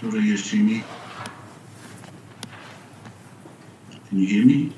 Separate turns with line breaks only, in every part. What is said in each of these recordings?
So do you see me? Can you hear me?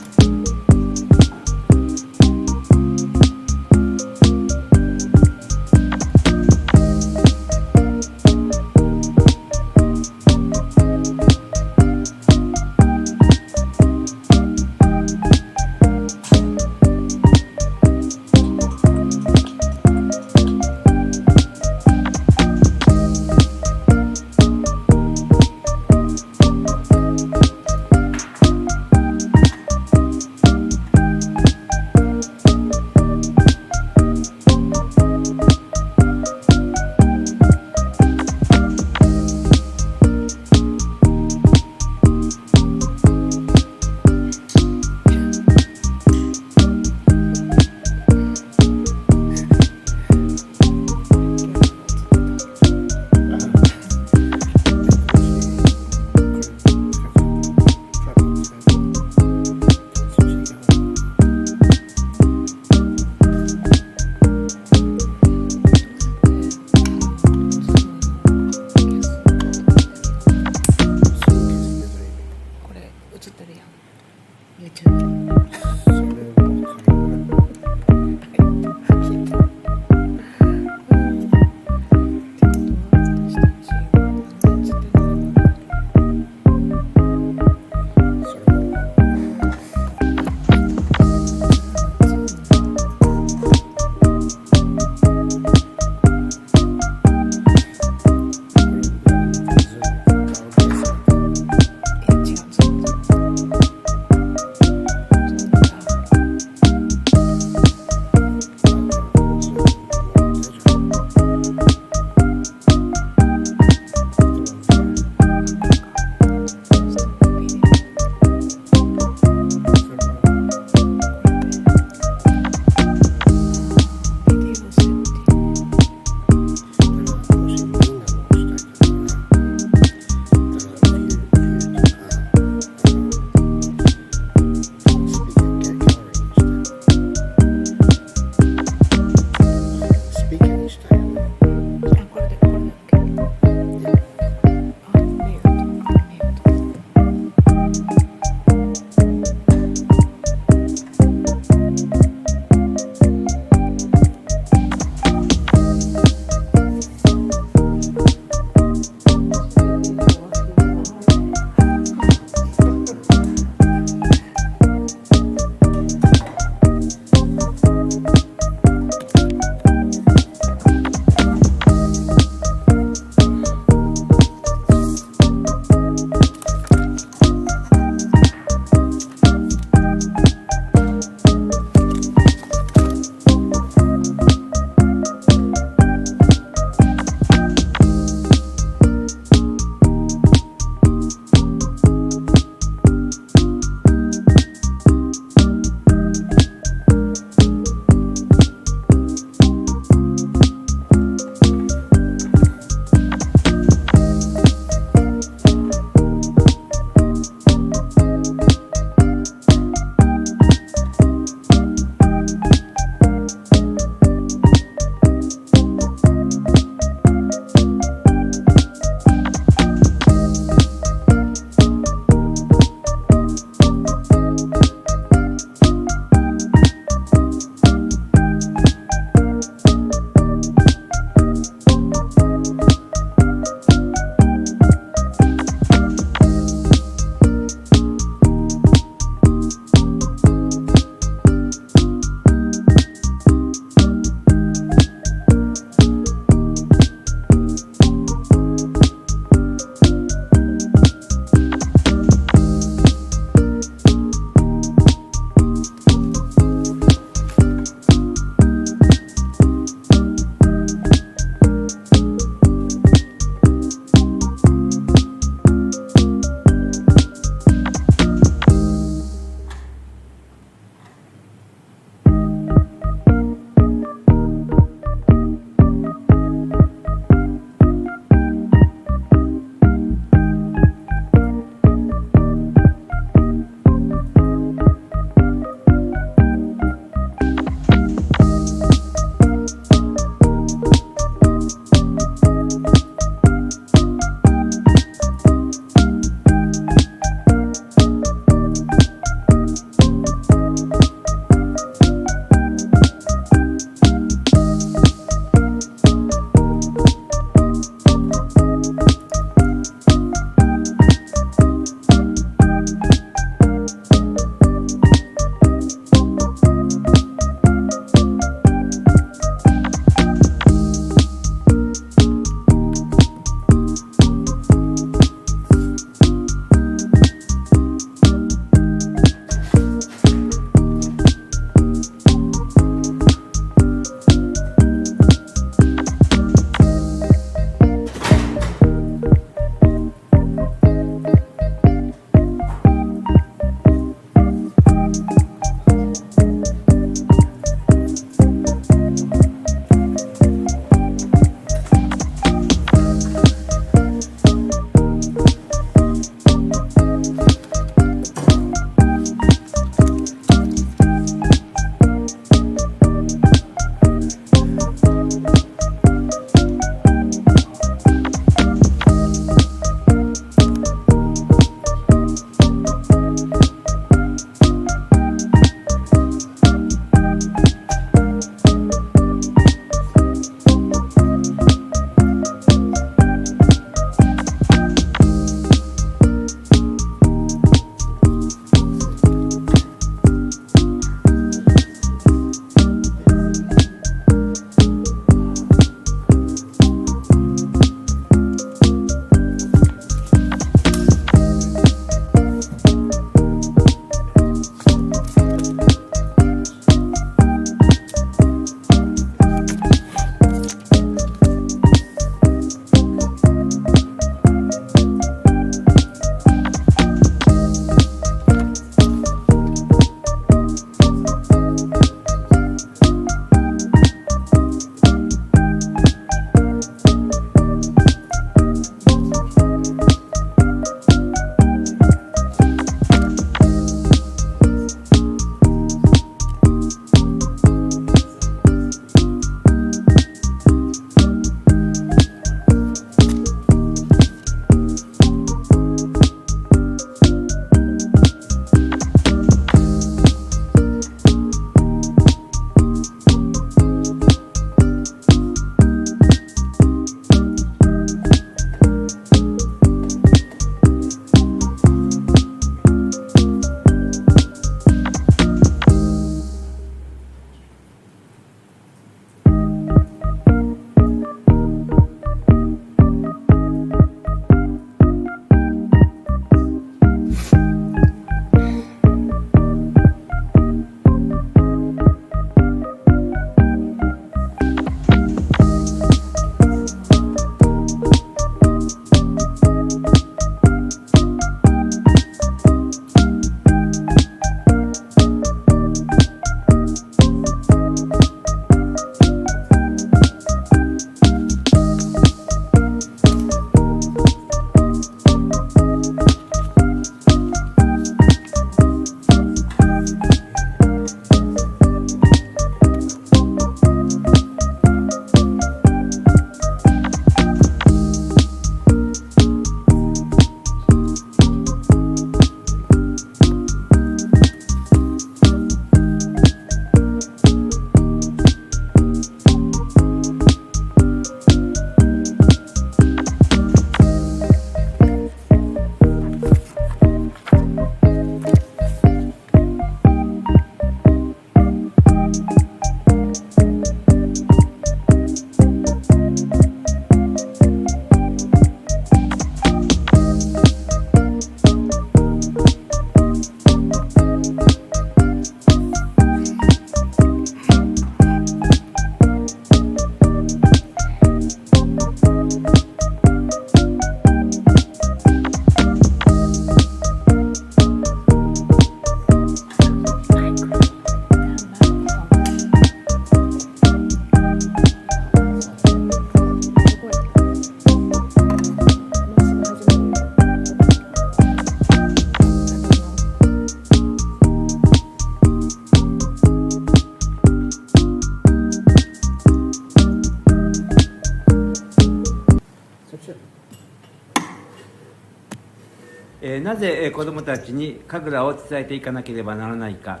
なぜ子どもたちに神楽を伝えていかなければならないか、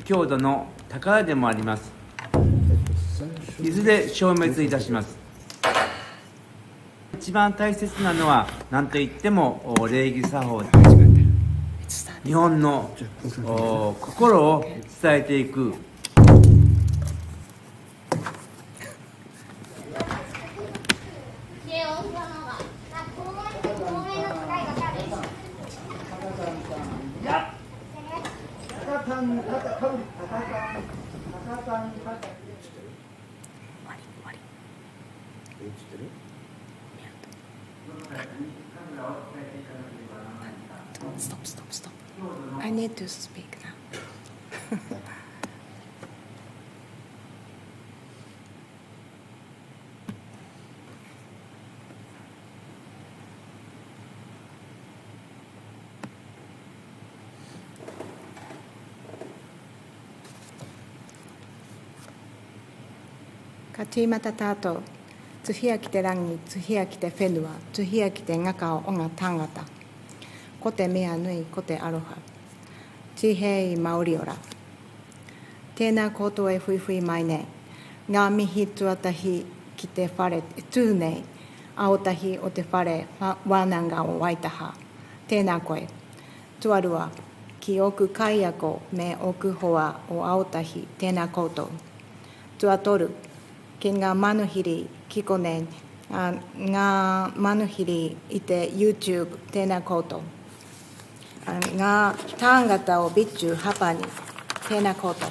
郷土の宝でもあります。いずれ消滅いたします。一番大切なのは何といっても礼儀作法です。日本の心を伝えていく。
Stop. I need to speak now. カティマタタート、ツヒアキテランギ、ツヒアキテフェヌワ、ツヒアキテガカオオガタンガタ、コテメアヌイ、コテアロハ、チヘイマオリオラ、テーナコトエフイフイマイネ、ガミヒツワタヒキテファレ、トゥーネイ、アオタヒオテファレ、ワナンガオワイタハ、テーナコエ、トゥアルワ、キオクカイヤコ、メオクホア、オアオタヒ、テーナコト、トゥアトル、Kinga manuhiri kikonen nga manuhiri ite YouTube tena koto nga tangata o Bitchū hapani tena koto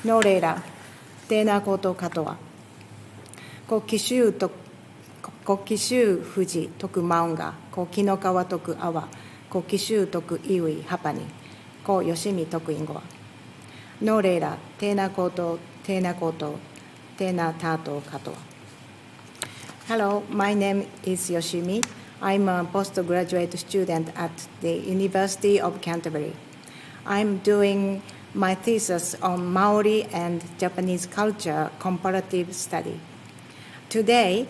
norera tena koto katoa ko kishu fuji toku maunga ko kinokawa toku awa ko kishu toku iwi hapani ko yoshimi toku ingoa norera tena koto Tena Tato Katoa. Hello, my name is Yoshimi. I'm a postgraduate student at the University of Canterbury. I'm doing my thesis on Maori and Japanese culture comparative study. Today,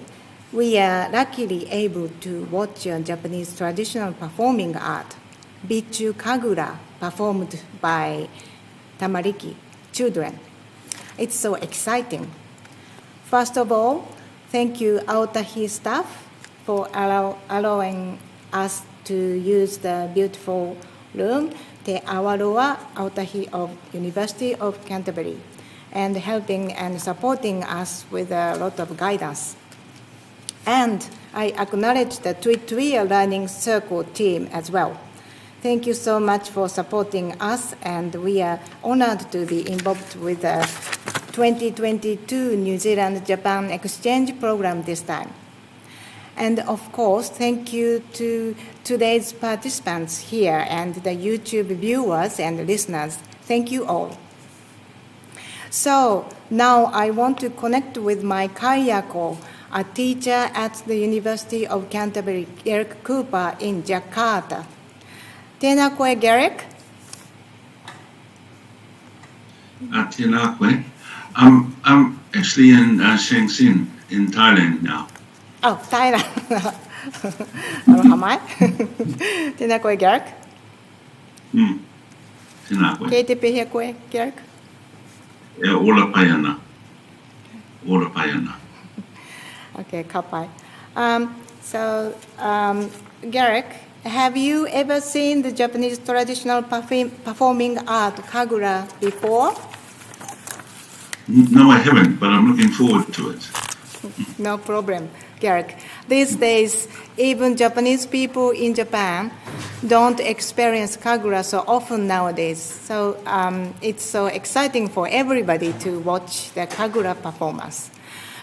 we are luckily able to watch a Japanese traditional performing art, Bitchū Kagura, performed by Tamariki children. It's so exciting. First of all, thank you Aotahi staff for allowing us to use the beautiful room, Te Awaroa Aotahi of University of Canterbury, and helping and supporting us with a lot of guidance. And I acknowledge the Tui Learning Circle team as well. Thank you so much for supporting us, and we are honored to be involved with the 2022 New Zealand-Japan exchange program this time. And of course, thank you to today's participants here and the YouTube viewers and listeners. Thank you all. So now I want to connect with my Kayako, a teacher at the University of Canterbury, Eric Cooper in Jakarta. Tēnā koe, Garrick?
Tēnā koe. I'm actually in Shenzhen in Thailand now.
Oh, Thailand. Aloha mai. Tēnā koe, Garrick?
Tēnā koe.
Kei te pehea koe, Garrick?
Ola paiana. Ola paiana.
Okay, kapai. Garrick, have you ever seen the Japanese traditional performing art Kagura before?
No, I haven't, but I'm looking forward to it.
No problem, Garrick. These days, even Japanese people in Japan don't experience Kagura so often nowadays. So it's so exciting for everybody to watch the Kagura performance.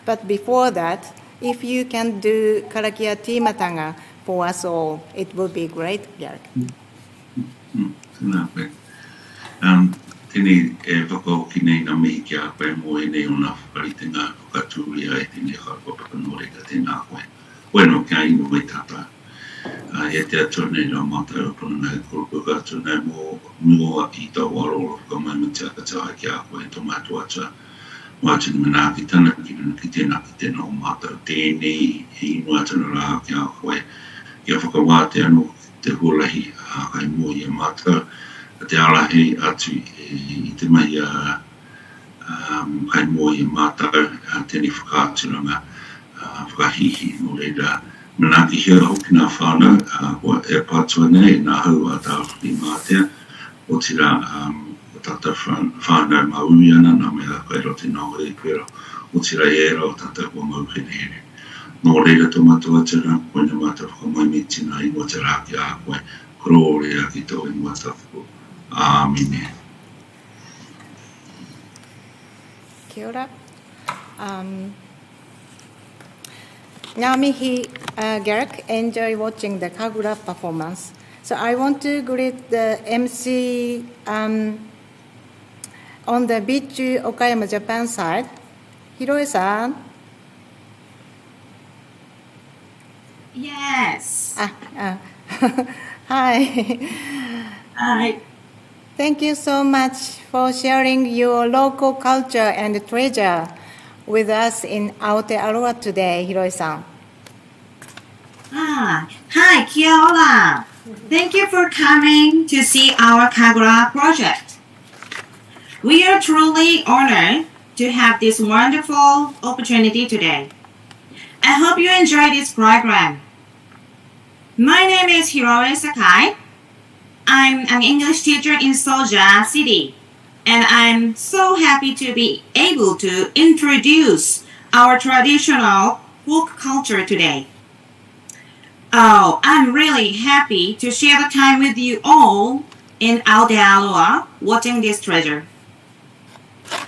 But before that, if you can do Karakia Timatanga for us all, it would be great, Garrick.
Tēnei whakao ki nei ngā mihi ki a koe mo e nei o nā whakarite ngā whakatūri a e tēnei whakapapakano reka tēnā koe. Koe no kia ino mai tāpā. E te atua nei rā mātai o tōna nei koroku atua nei mua I tau aroro whakamai mati aka taha ki a koe tō mātua atua. Wātini mana ki tāna ki tēnā ki tēnā o mātai. Tēnei e ino atana rā ki a koe. Kia whakawāte anō te hulahi kai mua ia mata te alahi atu I te mai kai mua ia mata tēnei whakaaturanga whakahihi no reira manaki hea hoki nā whānau kua e pātua nei nā hau a tāwhaki mātea o tira tata whānau maui ana nā mea kai rote nā ore pero o tira era o tata kua mau here no reira tō matua tira koe na mata whakamaimetina I mua te rāki a koe koro rea ki tō I mua tāwhako Āmine.
Kia ora. Ngāmihi Garrick enjoy watching the Kagura performance. So I want to greet the MC on the Bitchū, Okayama, Japan side. Hiroi-san.
Yes.
Hi.
Hi.
Thank you so much for sharing your local culture and treasure with us in Aotearoa today, Hiroi-san.
Hi, kia ora. Thank you for coming to see our Kagura project. We are truly honored to have this wonderful opportunity today. I hope you enjoy this program. My name is Hiroe Sakai. I'm an English teacher in Soja City, and I'm so happy to be able to introduce our traditional folk culture today. Oh, I'm really happy to share the time with you all in Aotearoa watching this treasure.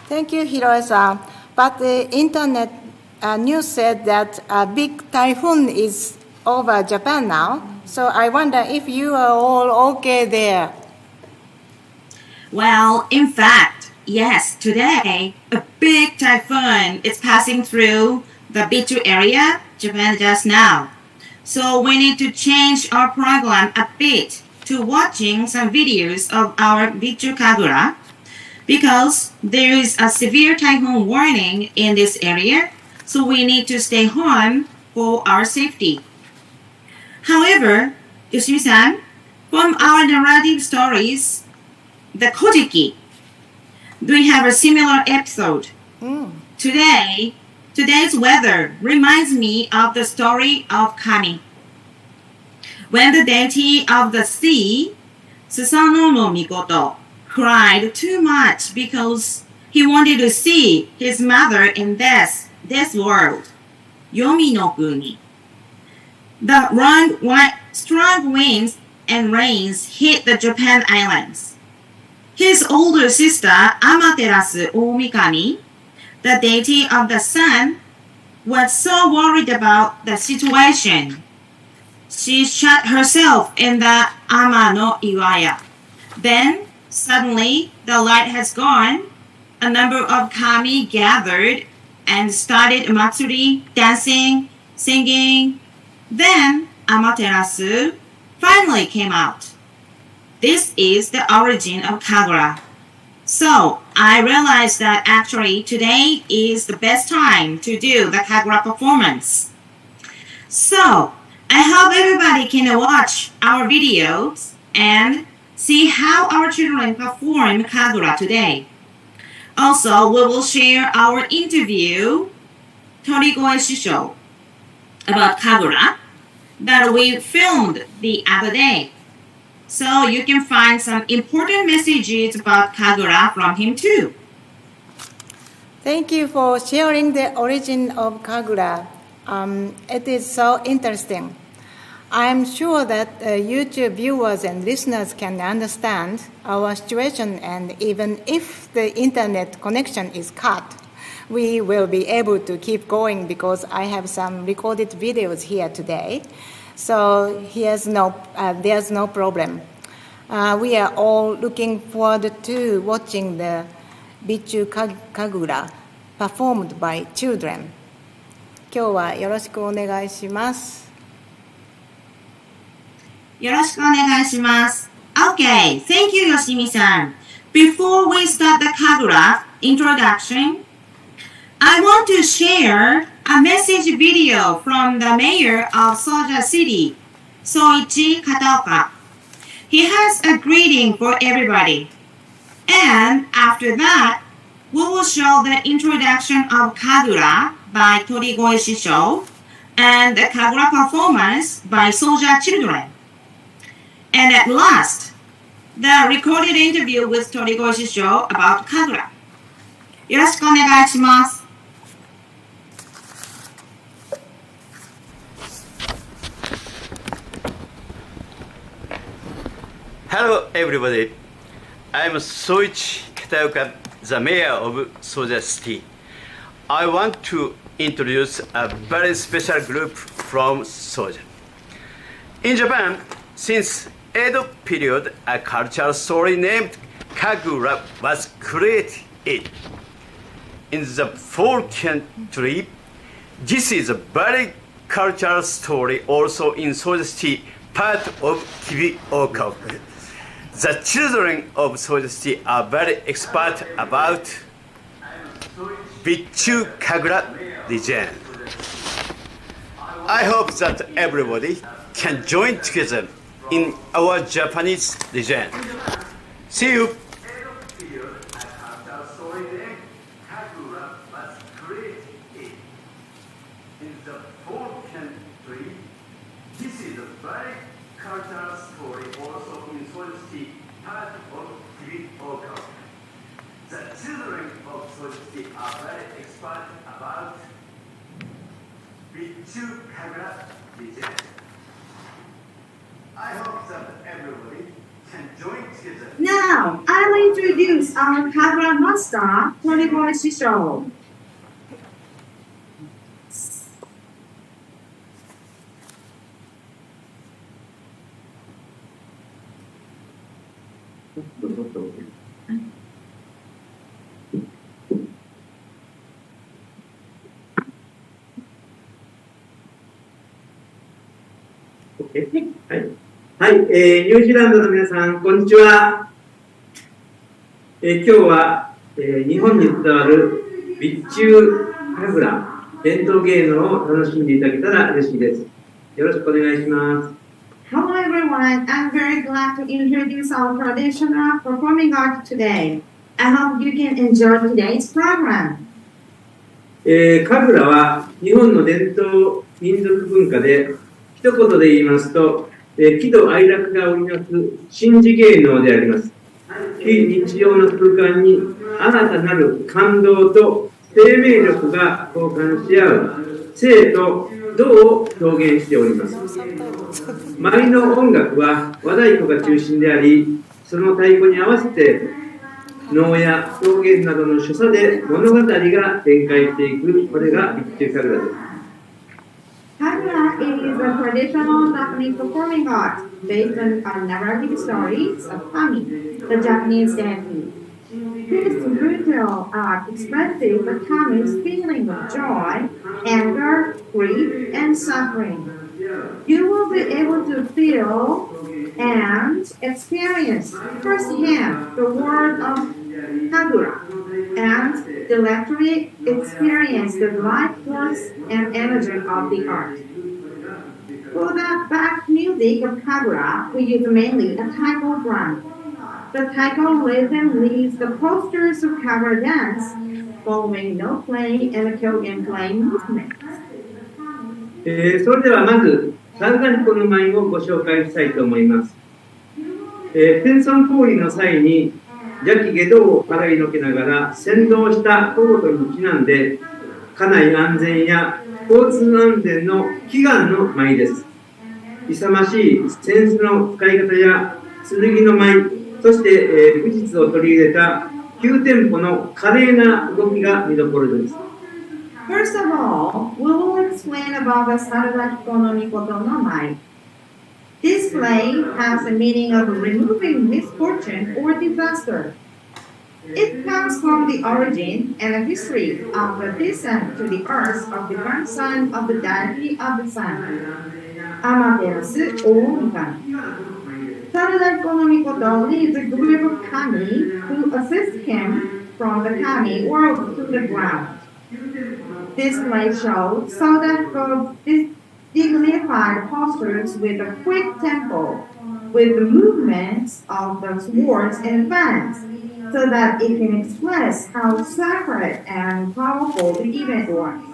Thank you, Hiroe-san. But the internet news said that a big typhoon is over Japan now. So I wonder if you are all okay there.
Well, in fact, yes, today a big typhoon is passing through the Bitchū area, Japan just now. So we need to change our program a bit to watching some videos of our Bitchū Kagura because there is a severe typhoon warning in this area, so we need to stay home for our safety. However, Yoshimi-san, from our narrative stories, the Kojiki, we have a similar episode. Today's weather reminds me of the story of Kami. When the deity of the sea, Susano no Mikoto, cried too much because he wanted to see his mother in this world, Yomi no Kuni. The strong winds and rains hit the Japan islands. His older sister, Amaterasu Omikami, the deity of the sun, was so worried about the situation. She shut herself in the Ama no Iwaya. Then, suddenly, the light has gone. A number of kami gathered and started matsuri, dancing, singing. Then, Amaterasu finally came out. This is the origin of Kagura. So, I realized that actually today is the best time to do the Kagura performance. So, I hope everybody can watch our videos and see how our children perform Kagura today. Also, we will share our interview, Torigoe Shisho, about Kagura that we filmed the other day. So you can find some important messages about Kagura from him too.
Thank you for sharing the origin of Kagura. It is so interesting. I'm sure that YouTube viewers and listeners can understand our situation, and even if the internet connection is cut, we will be able to keep going because I have some recorded videos here today. So there's no problem. We are all looking forward to watching the Bitchū Kagura performed by children. 今日はよろしくお願いします。
よろしくお願いします。Okay, thank you, Yoshimi-san. Before we start the Kagura introduction, I want to share a message video from the mayor of Soja City, Soichi Kataoka. He has a greeting for everybody. And after that, we will show the introduction of Kagura by Torigoi Shisho and the Kagura performance by Soldier Children. And at last, the recorded interview with Torigoi Shisho about Kagura. よろしくお願いします。
Hello everybody, I'm Soichi Kataoka, the mayor of Soja City. I want to introduce a very special group from Soja. In Japan, since Edo period, a cultural story named Kagura was created. In the fourth century, this is a very cultural story also in Soja City, part of Kibioka. The children of Soja City are very expert about Bitchū Kagura legend. I hope that everybody can join together in our Japanese legend. See you! This is a very cultural story also in Soja City, part of Kibioka. The children of Soja City are very expert about Bitchū Kagura legend. I hope that everybody can join together.
Now, I will introduce our Kagura master, Torigoi Shisho.
はい、ニュージーランドの皆さん、こんにちは。今日は、日本に伝わる備中神楽伝統芸能を楽しんでいただけたら嬉しいです。よろしくお願いします。
Hello everyone, I'm very glad to introduce our traditional performing art today. I hope you can enjoy today's program.
神楽は日本の伝統民族文化で、一言で言いますと、喜怒哀楽が織りなす神事芸能であります。非日常の空間に新たなる感動と生命力が交換し合う生と動を表現しております。舞の音楽は和太鼓が中心であり、その太鼓に合わせて能や表現などの所作で物語が展開していく、これが備中神楽です。
Kagura is a traditional Japanese performing art based on narrative stories of Kami, the Japanese deity. This brutal art expresses the Kami's feeling of joy, anger, grief, and suffering. You will be able to feel and experience firsthand the world of Kagura and directly experience the life force and energy of the art. For the back music of Kagura, we use mainly a taiko drum. The taiko rhythm leads the postures of Kagura dance, following no playing and a kyogen playing movement.
それではまず三座彦の舞をご紹介したいと思います。天孫降臨の際に邪気外道を払いのけながら先導した小言にちなんで、家内安全や交通安全の祈願の舞です。勇ましい扇子の使い方や剣の舞、そして武術を取り入れた急テンポの華麗な動きが見どころです。
First of all, we will explain about the Sarudakiko no Mikoto no Mai. This play has the meaning of removing misfortune or disaster. It comes from the origin and the history of the descent to the earth of the grandson of the deity of the sun, Amaterasu Oomikami. Sarudakiko no Mikoto leads a group of kami who assist him from the kami world to the ground. This play shows Sarudakiko's dignified postures with a quick tempo, with the movements of the swords and fans, so that it can express how sacred and powerful the event was.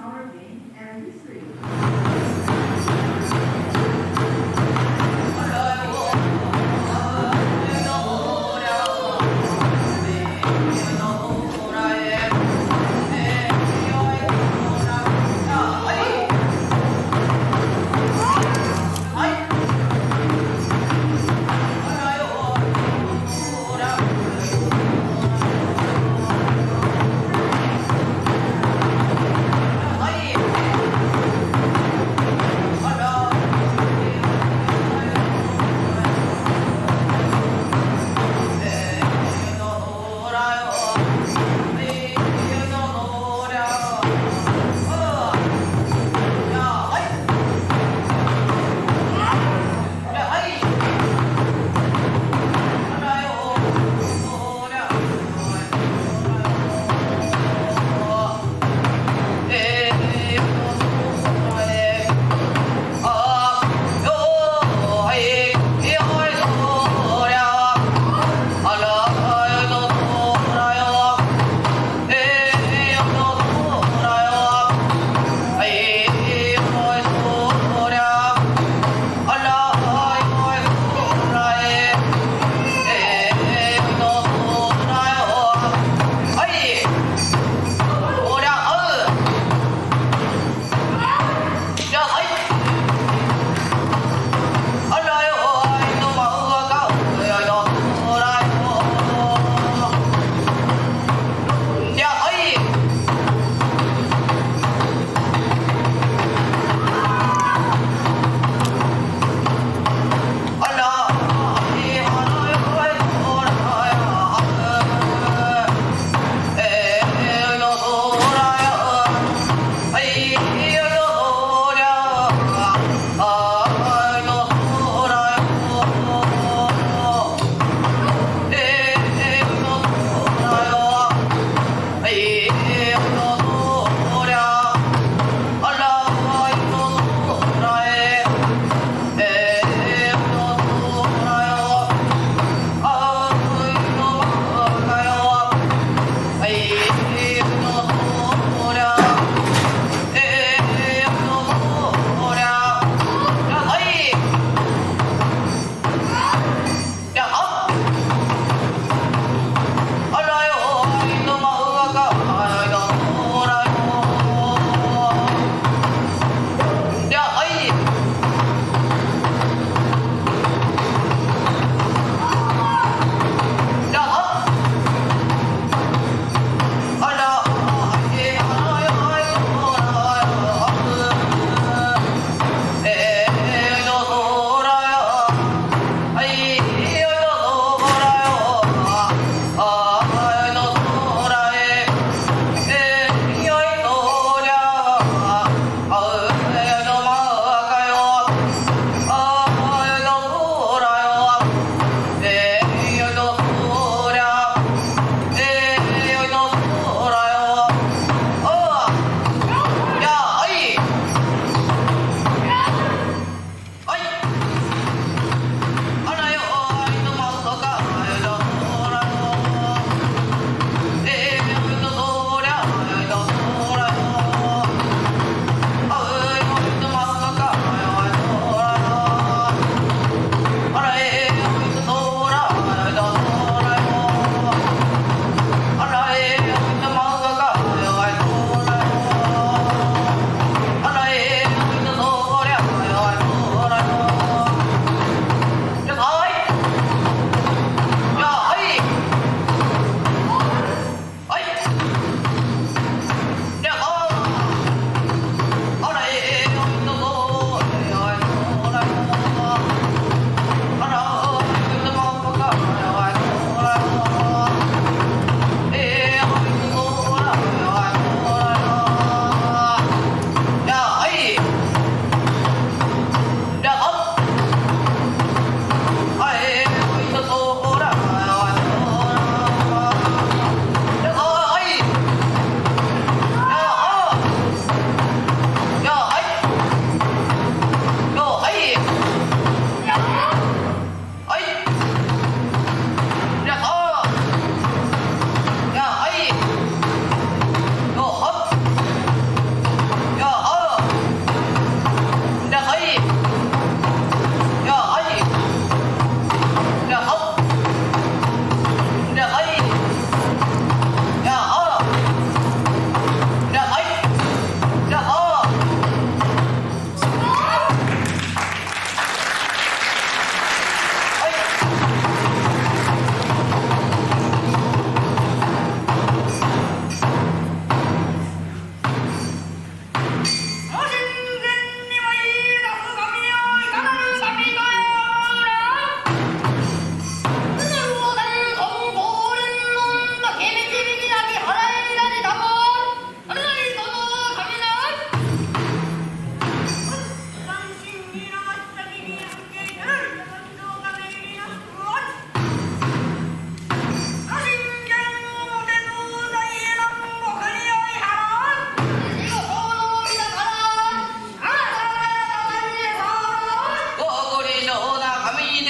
「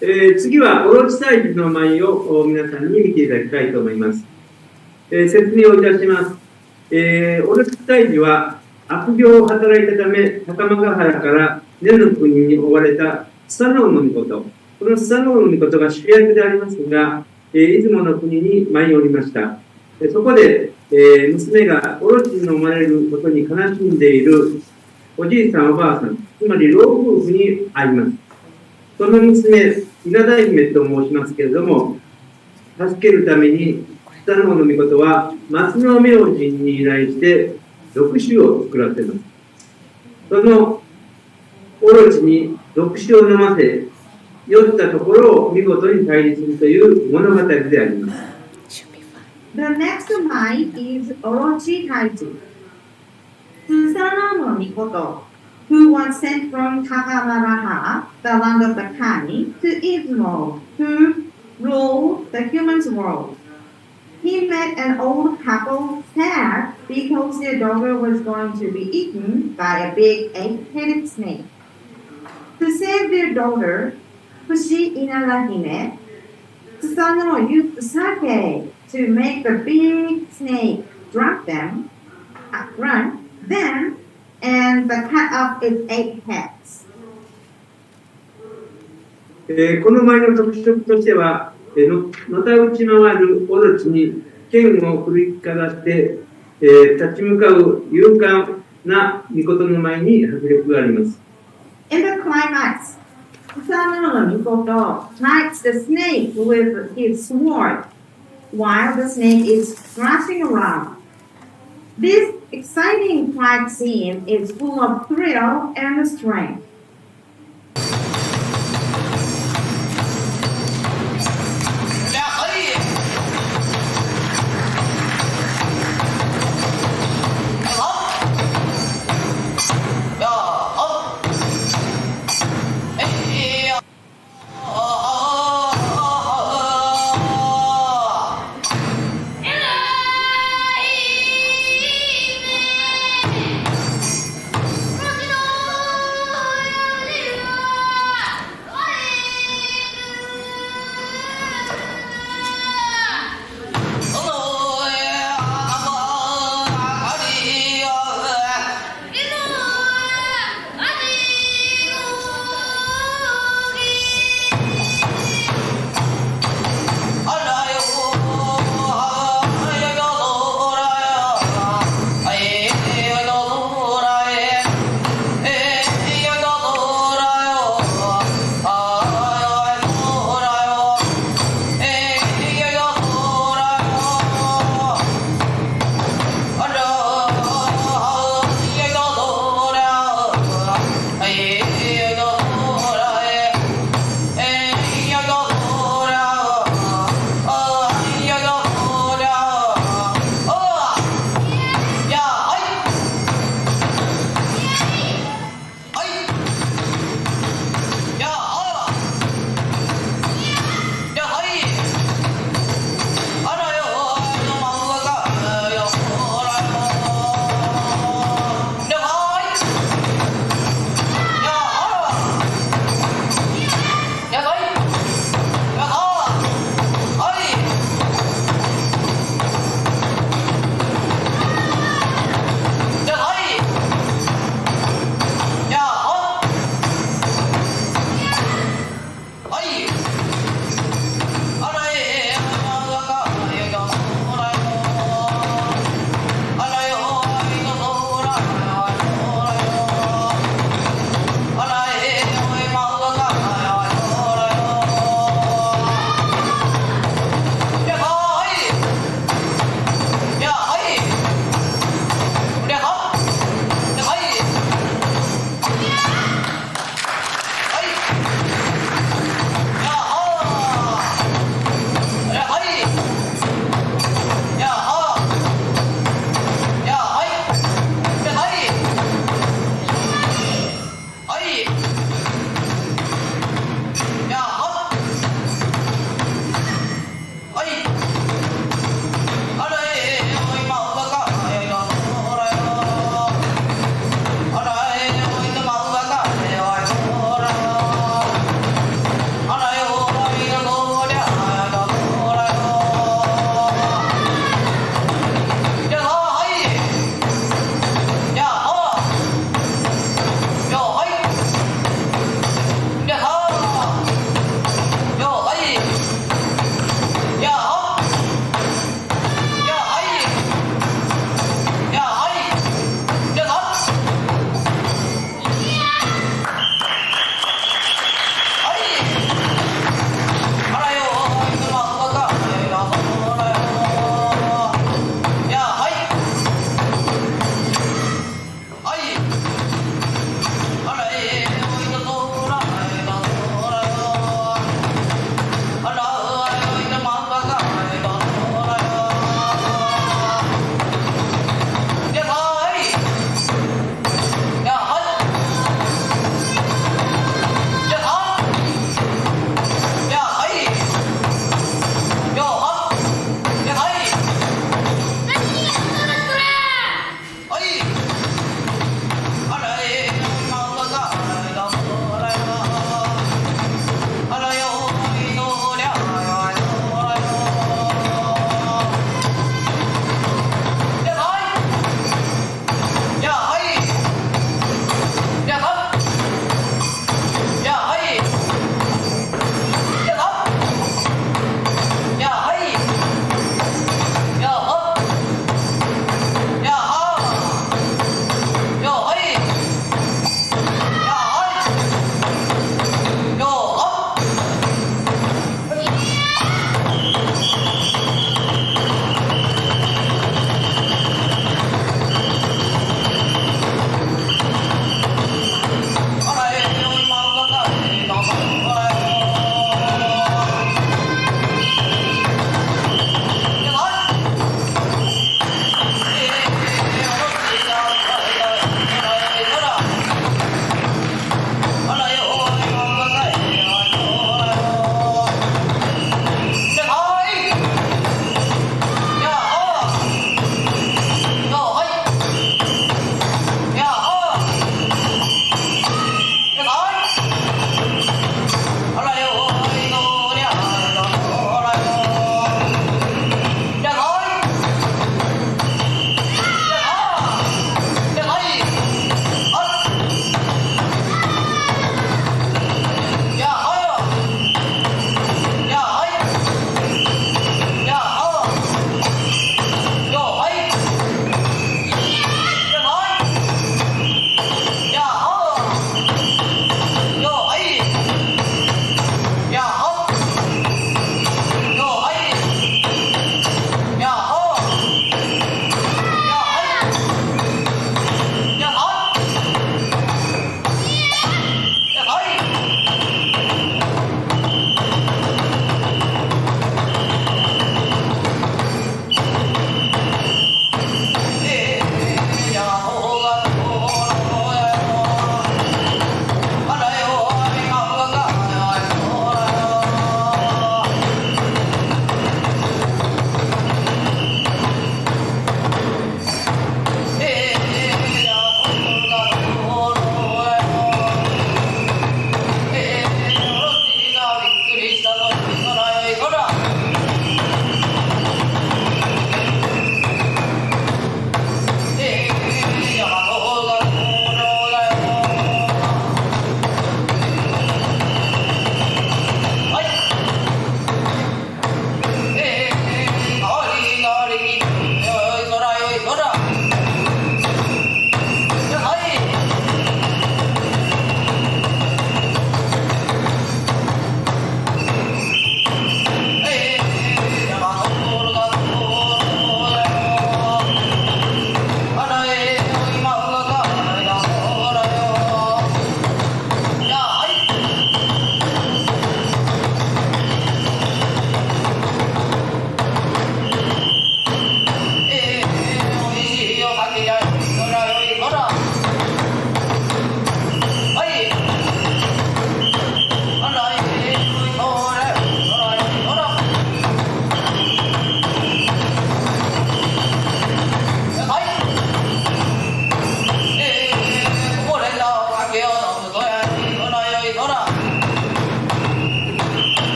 次は、おろち祭事の舞を皆さんに見ていただきたいと思います。説明をいたします。おろち祭事は、悪行を働いたため、高間ヶ原から根の国に追われたスサノオノミコト。このスサノオノミコトが主役でありますが、出雲の国に舞い降りました。そこで、娘がオロチに飲まれることに悲しんでいるおじいさんおばあさん、つまり老夫婦に会います。その娘、稲田姫と申しますけれども、助けるために、スサノオノミコトは松の明神に依頼して毒酒を作らせます。そのオロチに毒酒を飲ませ、酔ったところを見事に対立するという物語であります。
The next mai is Orochi Taiji. Susanoo no Mikoto, who was sent from Takabaraha, the land of the Kami, to Izumo to rule the human's world. He met an old couple sad because their daughter was going to be eaten by a big eight-headed snake. To save their daughter, Fushi Inarahime, Susanoo used sake to make the big snake run them, and cut off its 8 heads.
この舞の特色としては、のたうち回るオロチに剣を振りかざして、立ち向かう勇敢な御事の舞に迫力があります。
In the climax, Susanoo no Mikoto fights the snake with his sword, while the snake is thrashing around. This exciting fight scene is full of thrill and strength.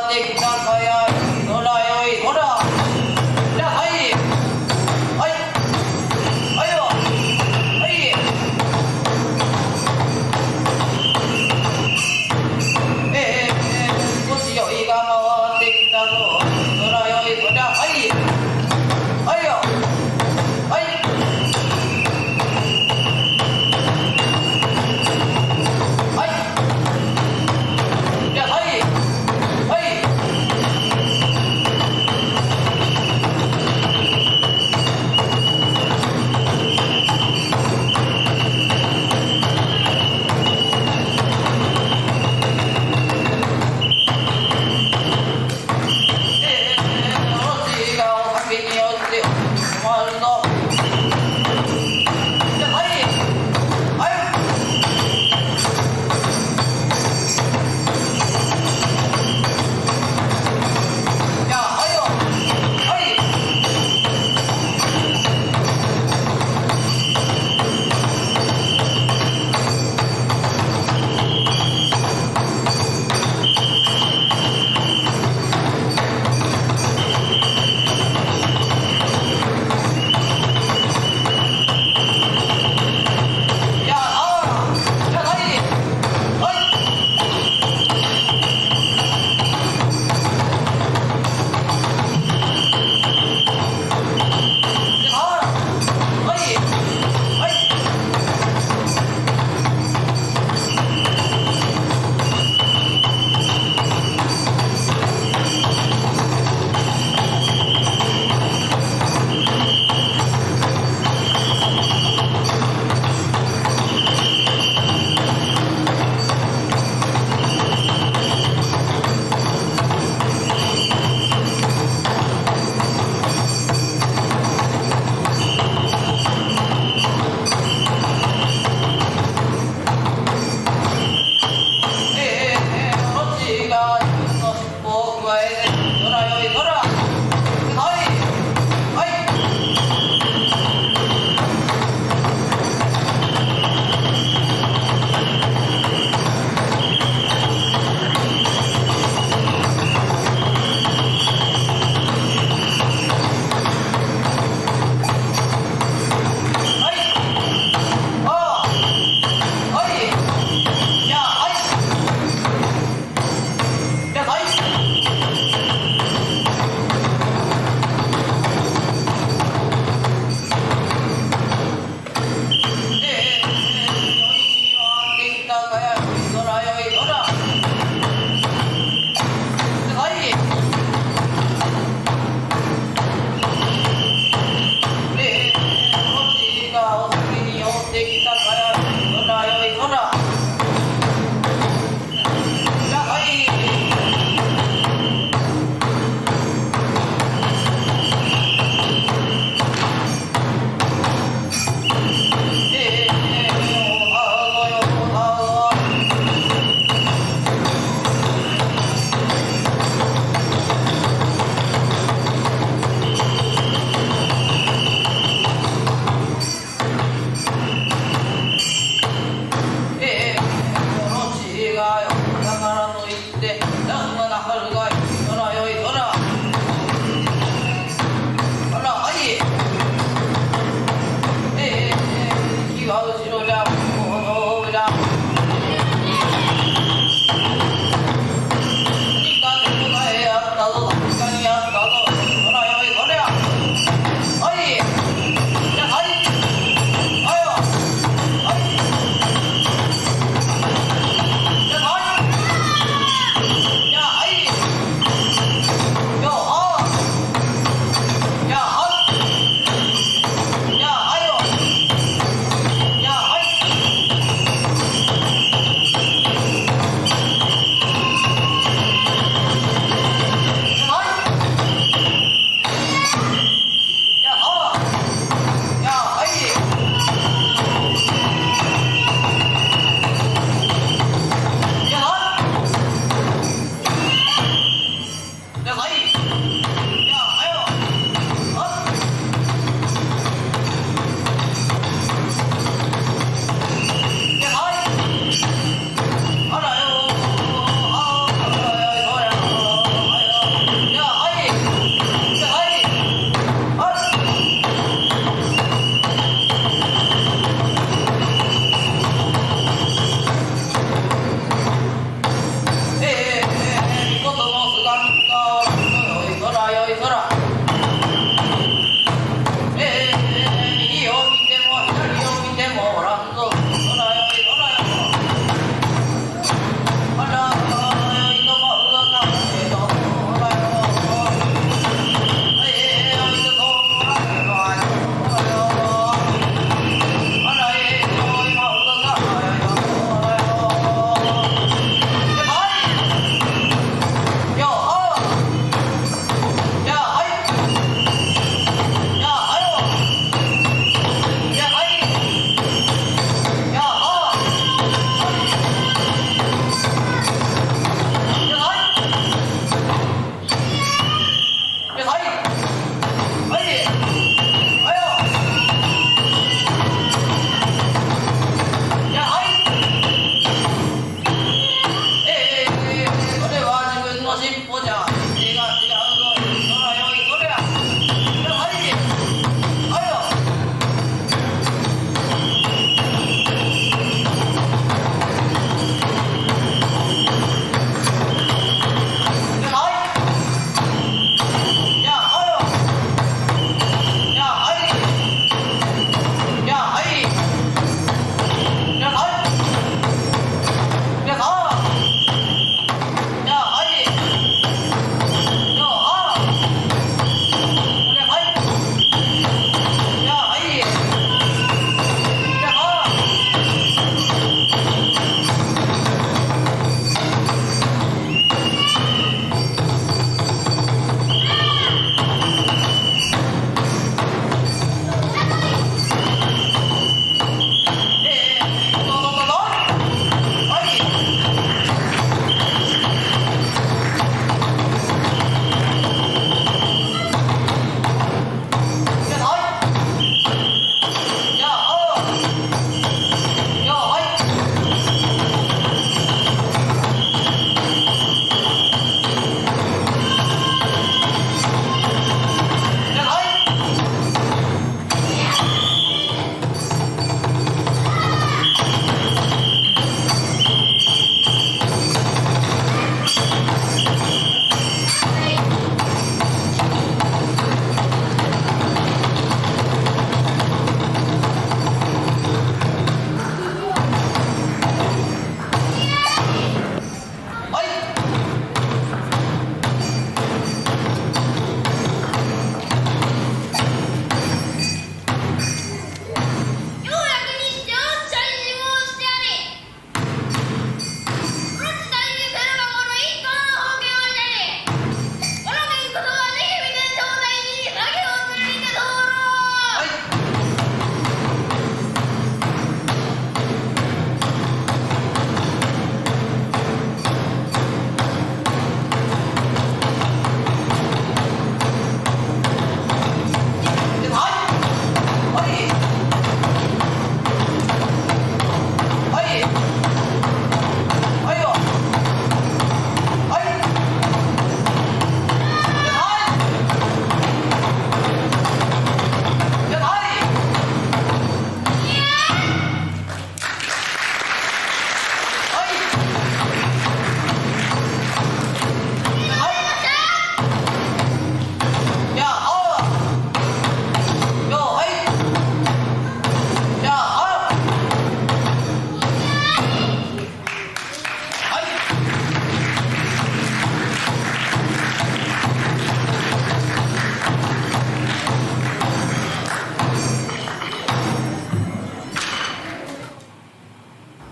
はい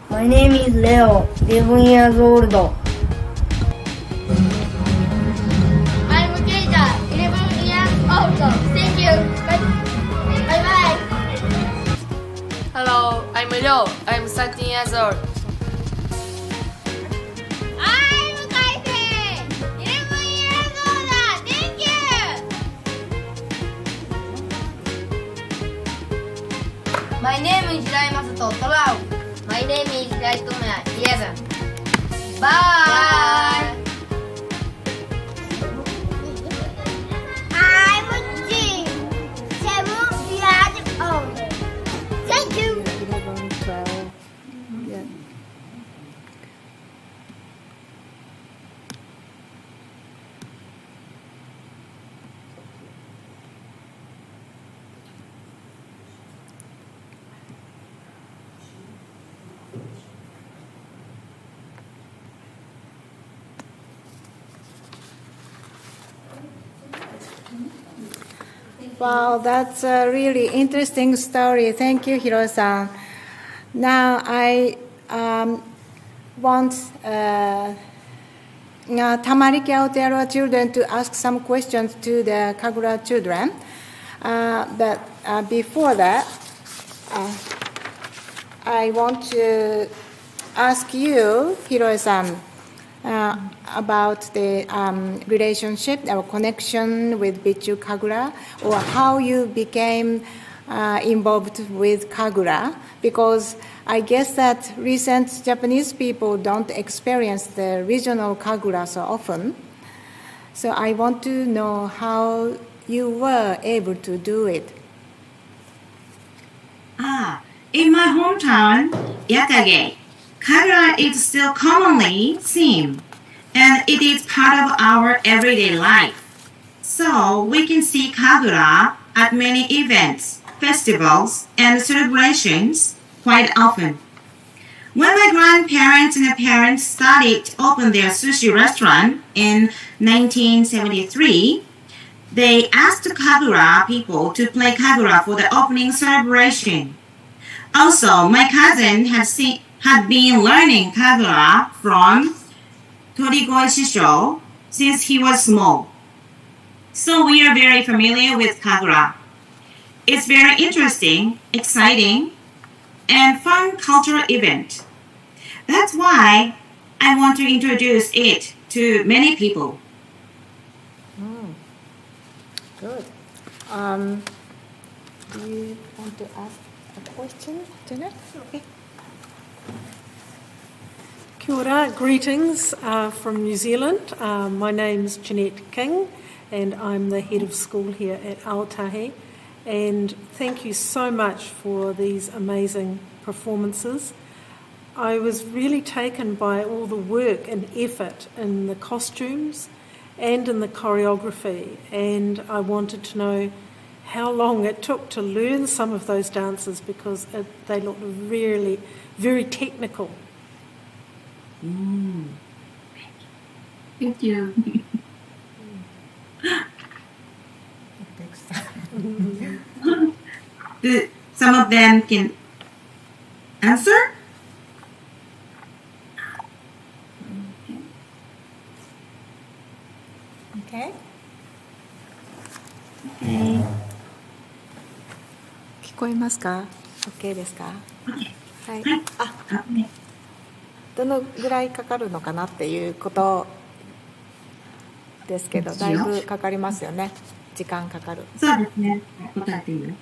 My name is Leo, 11 years old.
I'm Keita, 11 years old. Thank you. Bye bye.
Hello, I'm Leo. I'm 13 years old.
I'm Kaise, 11 years old. Thank you.
My name is Hiraimasato Torao. My name is Raitomeya, 11. Bye.
I'm Jin, 7 years old. Thank you.
11, 12. Yeah. Wow, that's a really interesting story. Thank you, Hiro-san. Now I want Tamariki Aotearoa children to ask some questions to the Kagura children. But before that, I want to ask you, Hiro-san, about the relationship or connection with Bitchū Kagura, or how you became involved with Kagura, because I guess that recent Japanese people don't experience the regional Kagura so often. So I want to know how you were able to do it.
In my hometown, Yakage, Kagura is still commonly seen, and it is part of our everyday life. So we can see Kagura at many events, festivals, and celebrations quite often. When my grandparents and parents started to open their sushi restaurant in 1973, they asked Kagura people to play Kagura for the opening celebration. Also, my cousin had been learning Kagura from Torigoi Shisho since he was small. So we are very familiar with Kagura. It's very interesting, exciting, and fun cultural event. That's why I want to introduce it to many people.
Good. Do you want to ask a question, Janet? Okay.
Kia ora, greetings from New Zealand. My name's Jeanette King, and I'm the head of school here at Aotahi. And thank you so much for these amazing performances. I was really taken by all the work and effort in the costumes and in the choreography, and I wanted to know how long it took to learn some of those dances, because they looked really very technical.
Thank you. Some of them can answer?
Okay.
Okay.
聞こえますか ?OK ですか、はい。どのぐらいかかるのかなっていうことですけど、だいぶかかりますよね。時間かかる。
そうですね。答えていいよ。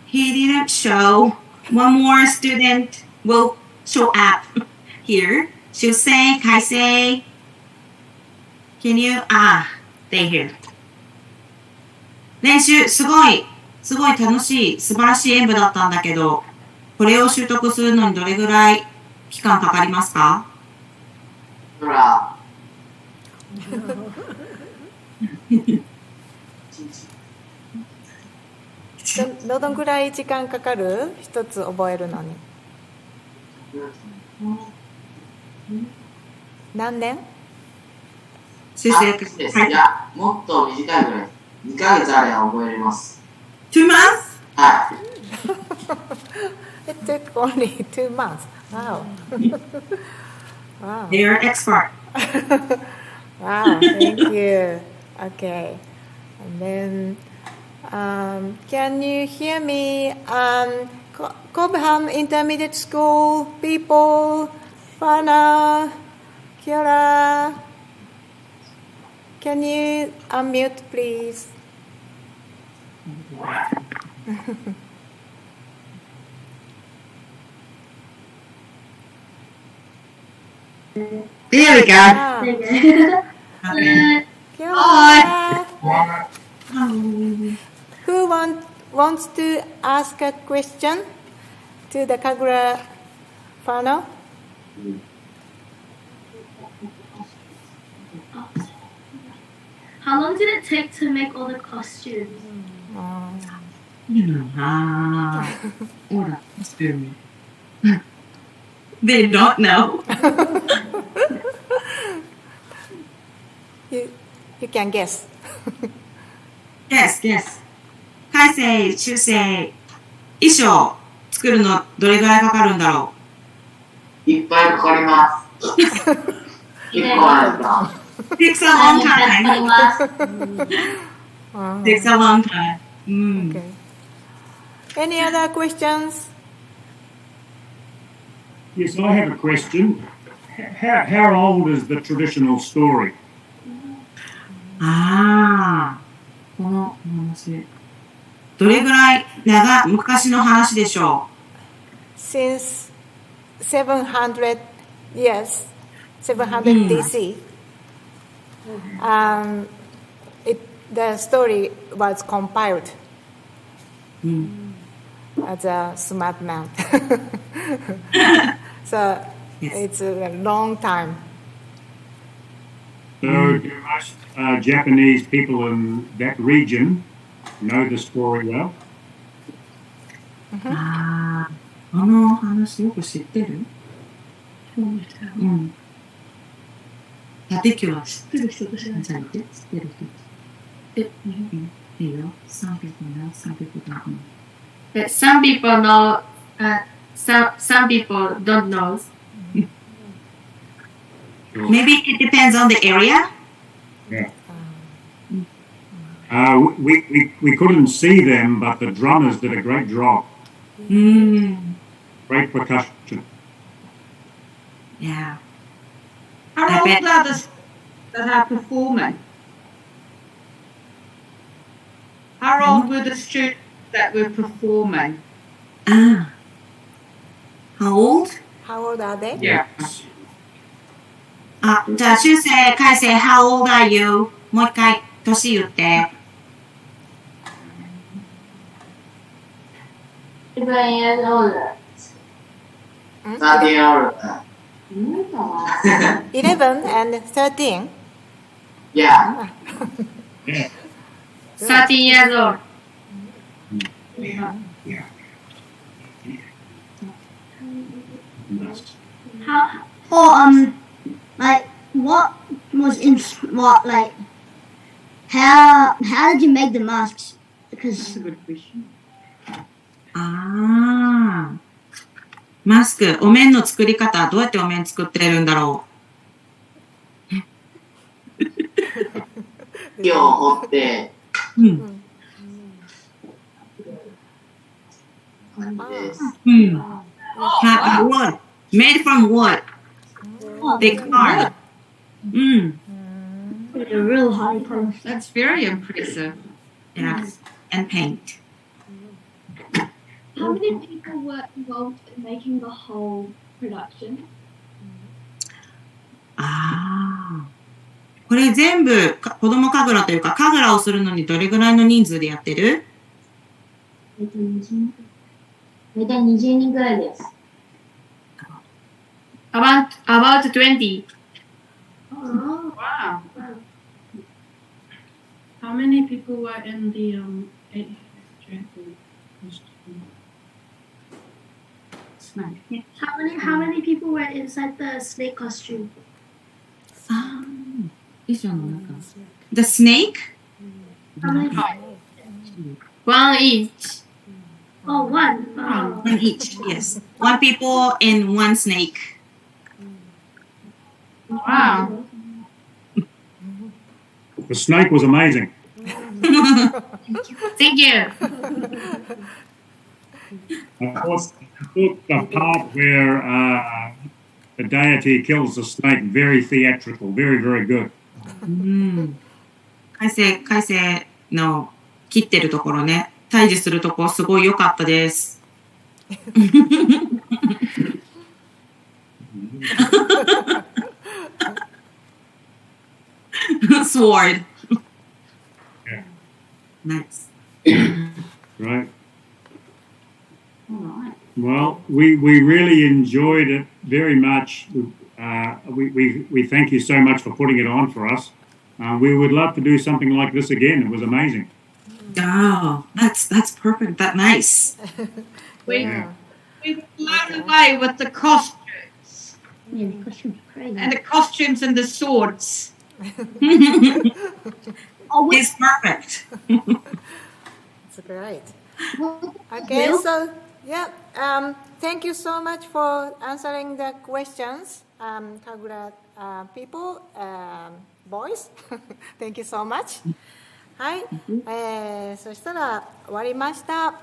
He didn't show. One more student will show up here. Shusei, Kaisei. Can you? They here. 練習すごい楽しい素晴らしい演舞だったんだけど、これを習得するのにどれぐらい期間かかりますか？
ほら。
どのぐらい時間かかる？一つ覚えるのに。何年？
いや、もっと短いぐらい。2ヶ月あれば覚えれます。
2 months?
はい。
It took only 2 months. Wow. Wow.
They are expert.
Wow, thank you. Okay. And then, can you hear me? Cobham Intermediate School people, Fana, Kiara, can you unmute, please?
There we go.
Hi. Who wants to ask a question to the Kagura Fano?
How long did it take to make all the costumes?
They don't know.
You can guess.
Yes, yes. 海星、修正、衣装作るのどれぐらいかかるんだろ
いっぱいかかります。結構あるか。
Takes a long time. Takes a long time.
Okay. Any other questions?
Yes, I have a question. How old is the traditional story?
ああ、この話。どれぐらい昔の話でしょう
Since 700 years, 700 DC, the story was compiled as a smart man. So it's a long time.
So do most Japanese people in that region know the story well?
ああ、あの話よく知ってるうん。立木は知ってる人と知らない。知ってる人。いいよ。Some people know, some people don't know.
Some people know, some people don't know.
Maybe it depends on the area.
Yeah. We couldn't see them, but the drummers did a great job. Great percussion.
Yeah.
How old are the that are performing? How old were the students that were performing?
Ah. How old?
How old are they?
Yeah.
あ、じゃあ、修正、海星、How old are you? もう一回、年言って。
11 years old.
30 years old.
11 and 13?
Yeah.
13 years old.
Yeah.
Or like what was in what like how did you make the masks? Because
That's a good question.
ああ。マスク、お面の作り方、どうやってお面作ってるんだろ
木を掘って、
う。うん。
感じです。
うん。Wood. Made from wood. They carve. うん。
it's a real high process.
That's very impressive.
Yes. And paint.
How many people were involved in making the whole production?
ああ。これ全部、子供神楽というか、神楽をするのにどれぐらいの人数でやってる？
大体20人ぐらいです。
About 20.
Oh, wow. How many people were in the snake?
How many people were inside the snake costume?
ああ。衣装の中。The snake?
How many? One each. Oh, one.
One each, yes. One people and one snake.
Wow.
The snake was amazing.
Thank you.
Of course, the part where the deity kills the snake, very theatrical, very, very good.
海星の切ってるところね、退治するところすごい良かったです。Sword.
Yeah.
Nice.
Right. Well, we really enjoyed it very much. We thank you so much for putting it on for us. We would love to do something like this again. It was amazing.
Oh, that's perfect. That's nice.
We were blown away with the costumes.
Yeah, the costume's crazy.
And the costumes and the swords.
It's perfect.
It's great. Okay, so yeah, thank you so much for answering the questions, Kagura people, boys. Thank you so much. はい、そしたら終わりました。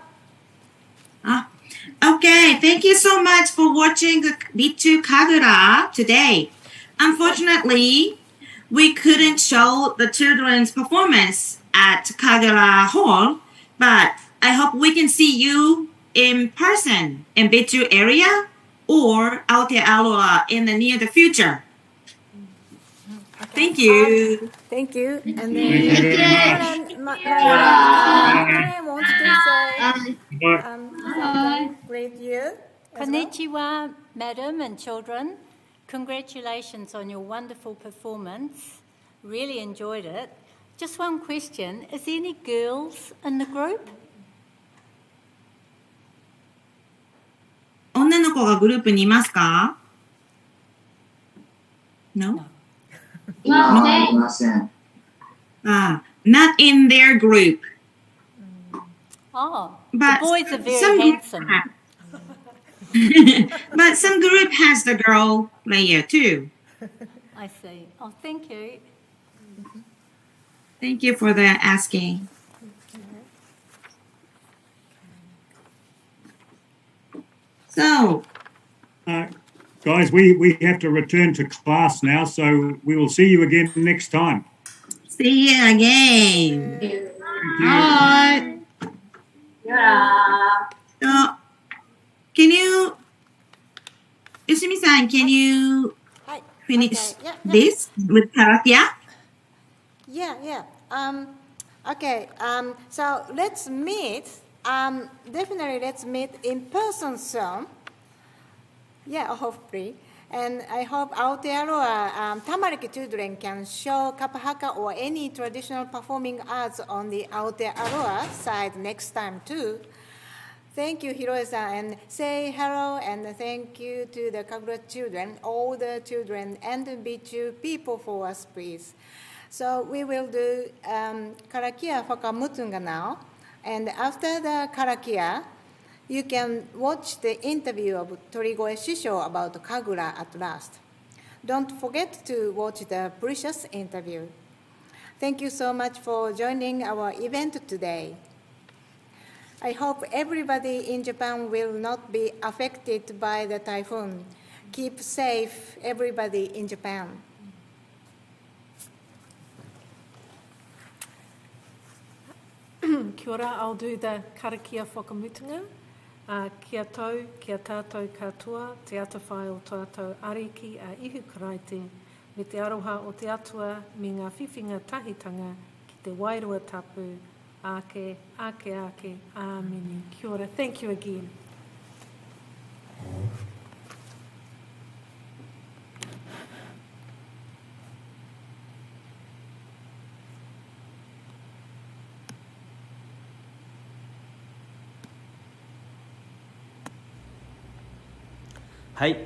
Okay, thank you so much for watching Bitchū Kagura today. Unfortunately, we couldn't show the children's performance at Kagura Hall, but I hope we can see you in person in Bitchū area or Aotearoa in the near future. Thank you.
Thank you. And then
Bye.
wants to say something great year.
Konnichiwa, madam and children. Congratulations on your wonderful performance. Really enjoyed it. Just one question. Is there any girls in the group?
女の子がグループにいますか？ No? Not in their group.
Oh,
but
the boys are very handsome.
But some group has the girl player too.
I see. Oh, thank you.
Thank you for the asking. So,
guys, we have to return to class now, so we will see you again next time.
See you again. Bye. So, can you, Yoshimi-san, can you finish this with karakia?
Yeah. Okay. So let's meet. Definitely, let's meet in person soon. Yeah, hopefully. And I hope Aotearoa Tamariki children can show kapahaka or any traditional performing arts on the Aotearoa side next time too. Thank you, Hiroe-san, and say hello and thank you to the Kagura children, all the children and the Bitchū people for us, please. So we will do karakia whakamutunga now, and after the karakia, you can watch the interview of Torigoe Shisho about Kagura at last. Don't forget to watch the precious interview. Thank you so much for joining our event today. I hope everybody in Japan will not be affected by the typhoon. Keep safe, everybody in Japan.
Kia ora, I'll do the karakia whakamutunga. Kia tau, kia tātou katoa, te atawhai o tātou ariki a ihu karaite, me te aroha o te atua, me ngā whiwhinga tahitanga, ki te wairua tapu, ake, āmeni. Kia ora, thank you again.
はい、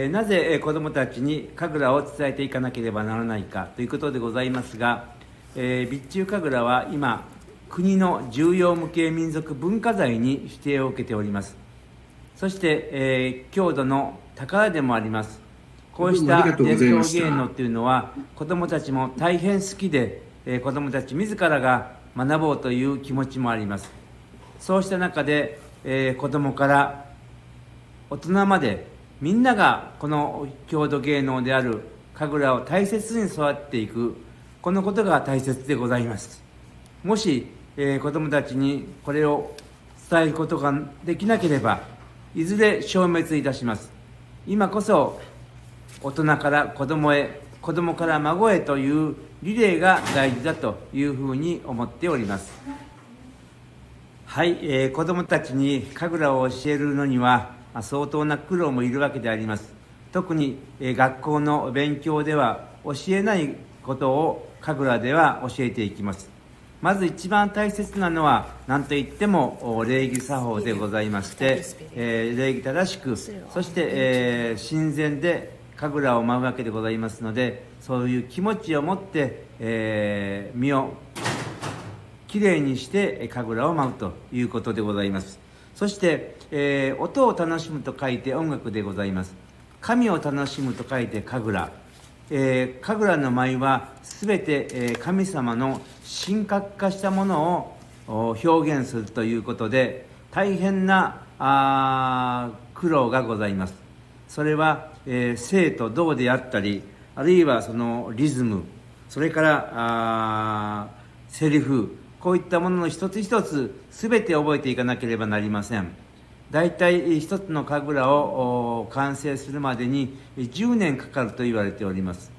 なぜ子どもたちに神楽を伝えていかなければならないかということでございますが、備中神楽は今国の重要無形民族文化財に指定を受けております。そして、郷土の宝でもあります。こうした伝統芸能というのは子どもたちも大変好きで、子どもたち自らが学ぼうという気持ちもあります。そうした中で、子どもから大人までみんながこの郷土芸能である神楽を大切に育っていく、このことが大切でございます。もし、子どもたちにこれを伝えることができなければいずれ消滅いたします。今こそ大人から子どもへ、子どもから孫へというリレーが大事だというふうに思っております。はい、子どもたちに神楽を教えるのには相当な苦労もいるわけであります。特に学校の勉強では教えないことを神楽では教えていきます。まず一番大切なのは何といっても礼儀作法でございまして、礼儀正しく、そして、神前で神楽を舞うわけでございますので、そういう気持ちを持って、身をきれいにして神楽を舞うということでございます。そして、音を楽しむと書いて音楽でございます。神を楽しむと書いて神楽。神楽の舞はすべて、神様の神格化したものを表現するということで、大変な苦労がございます。それは、静と動であったり、あるいはそのリズム、それからセリフ、こういったものの一つ一つ全て覚えていかなければなりません。だいたい一つの神楽を完成するまでに10年かかると言われております。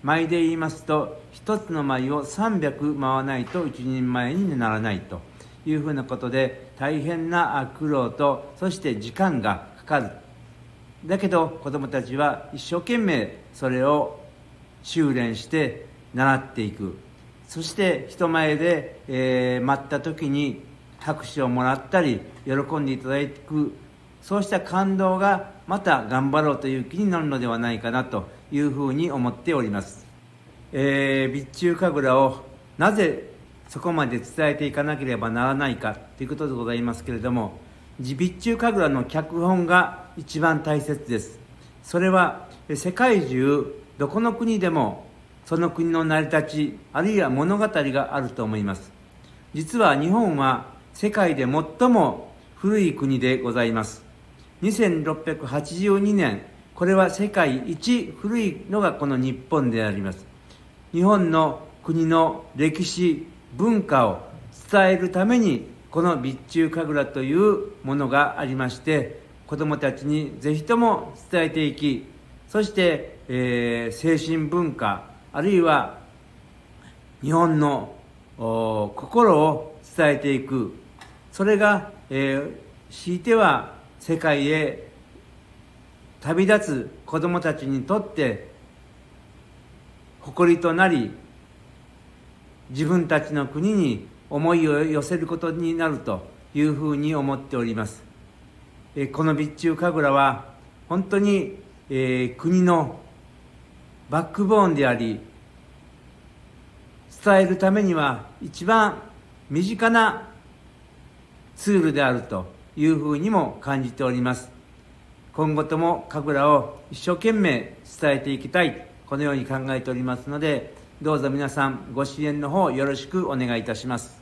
舞で言いますと、一つの舞を300舞わないと一人前にならないというふうなことで、大変な苦労と、そして時間がかかる。だけど子どもたちは一生懸命それを修練して習っていく。そして人前で、待った時に拍手をもらったり喜んでいただく、そうした感動がまた頑張ろうという気になるのではないかなというふうに思っております。備中神楽をなぜそこまで伝えていかなければならないかということでございますけれども、備中神楽の脚本が一番大切です。それは世界中どこの国でもその国の成り立ち、あるいは物語があると思います。実は日本は世界で最も古い国でございます。2682年、これは世界一古いのがこの日本であります。日本の国の歴史、文化を伝えるために、この備中神楽というものがありまして、子どもたちにぜひとも伝えていき、そして、精神文化、あるいは日本の心を伝えていく。それが、強いては世界へ旅立つ子どもたちにとって誇りとなり、自分たちの国に思いを寄せることになるというふうに思っております。この備中神楽は本当に、国のバックボーンであり、伝えるためには一番身近なツールであるというふうにも感じております。今後とも神楽を一生懸命伝えていきたい、このように考えておりますので、どうぞ皆さんご支援の方よろしくお願いいたします。